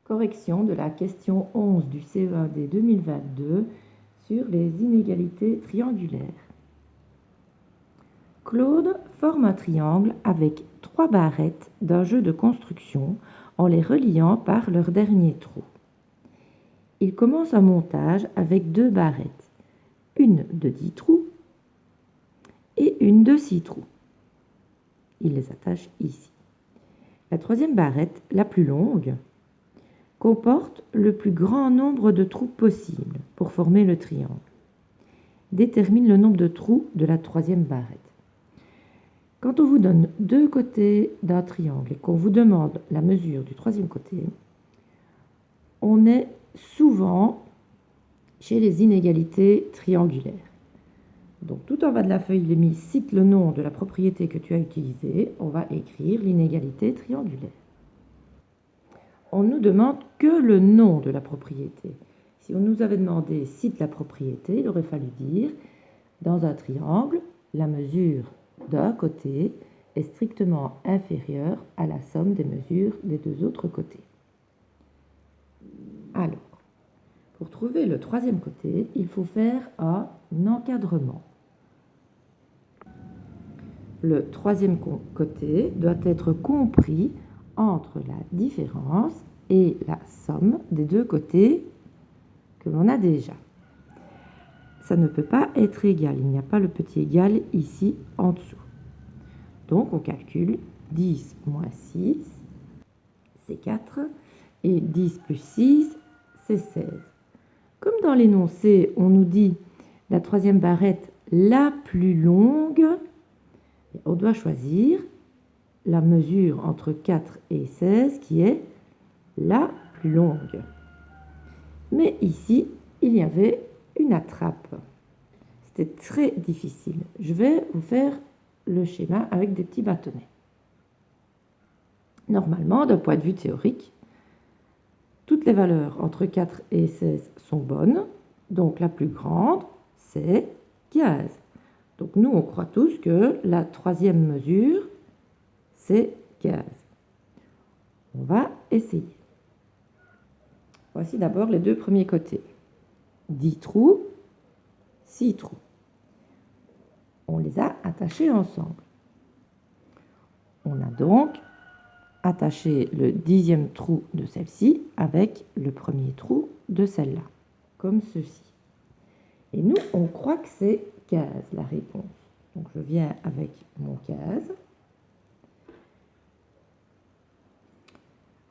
Correction de la question 11 du CE1D 2022 sur les inégalités triangulaires. Claude forme un triangle avec 3 barrettes d'un jeu de construction en les reliant par leur dernier trou. Il commence un montage avec 2 barrettes, une de 10 trous et une de 6 trous. Il les attache ici. La troisième barrette, la plus longue, comporte le plus grand nombre de trous possible pour former le triangle. Détermine le nombre de trous de la troisième barrette. Quand on vous donne 2 côtés d'un triangle et qu'on vous demande la mesure du troisième côté, on est souvent chez les inégalités triangulaires. Donc tout en bas de la feuille, il est mis « Cite le nom de la propriété que tu as utilisée ». On va écrire l'inégalité triangulaire. On nous demande que le nom de la propriété. Si on nous avait demandé « Cite la propriété », il aurait fallu dire « Dans un triangle, la mesure d'un côté est strictement inférieure à la somme des mesures des 2 autres côtés ». Alors, pour trouver le troisième côté, il faut faire un encadrement. Le troisième côté doit être compris entre la différence et la somme des 2 côtés que l'on a déjà. Ça ne peut pas être égal, il n'y a pas le petit égal ici en dessous. Donc on calcule 10 moins 6, c'est 4, et 10 plus 6, c'est 16. Comme dans l'énoncé, on nous dit la troisième barrette la plus longue, on doit choisir la mesure entre 4 et 16 qui est la plus longue. Mais ici, il y avait une attrape. C'était très difficile. Je vais vous faire le schéma avec des petits bâtonnets. Normalement, d'un point de vue théorique, toutes les valeurs entre 4 et 16 sont bonnes. Donc la plus grande, c'est 15. Donc nous, on croit tous que la troisième mesure, c'est 15. On va essayer. Voici d'abord les 2 premiers côtés. 10 trous, 6 trous. On les a attachés ensemble. On a donc attaché le 10e trou de celle-ci avec le premier trou de celle-là, comme ceci. Et nous, on croit que c'est 15 la réponse. Donc je viens avec mon 15.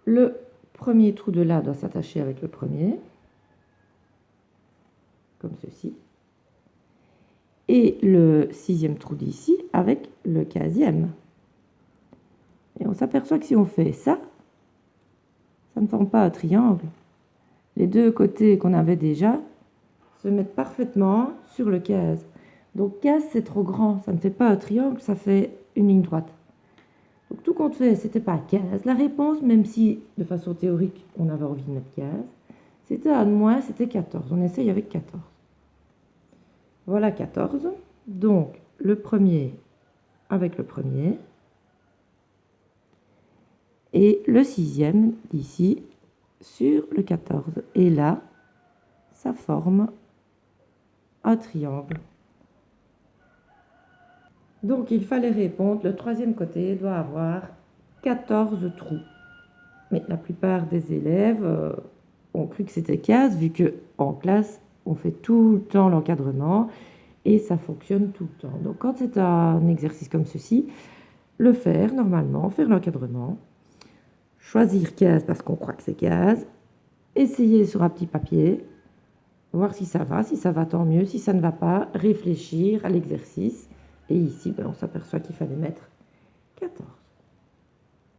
Le premier trou de là doit s'attacher avec le premier, comme ceci. Et le 6e trou d'ici avec le 15e. Et on s'aperçoit que si on fait ça, ça ne forme pas un triangle. Les 2 côtés qu'on avait déjà se mettent parfaitement sur le 15. Donc 15, c'est trop grand, ça ne fait pas un triangle, ça fait une ligne droite. Donc tout compte fait, c'était pas 15 la réponse, même si de façon théorique, on avait envie de mettre 15. C'était un de moins, c'était 14. On essaye avec 14. Voilà 14. Donc le premier avec le premier. Et le 6e d'ici sur le 14. Et là, ça forme un triangle. Donc il fallait répondre, le troisième côté doit avoir 14 trous. Mais la plupart des élèves ont cru que c'était 15, vu qu'en classe, on fait tout le temps l'encadrement et ça fonctionne tout le temps. Donc quand c'est un exercice comme ceci, le faire normalement, faire l'encadrement, choisir 15 parce qu'on croit que c'est 15, essayer sur un petit papier, voir si ça va tant mieux, si ça ne va pas, réfléchir à l'exercice. Et ici, on s'aperçoit qu'il fallait mettre 14.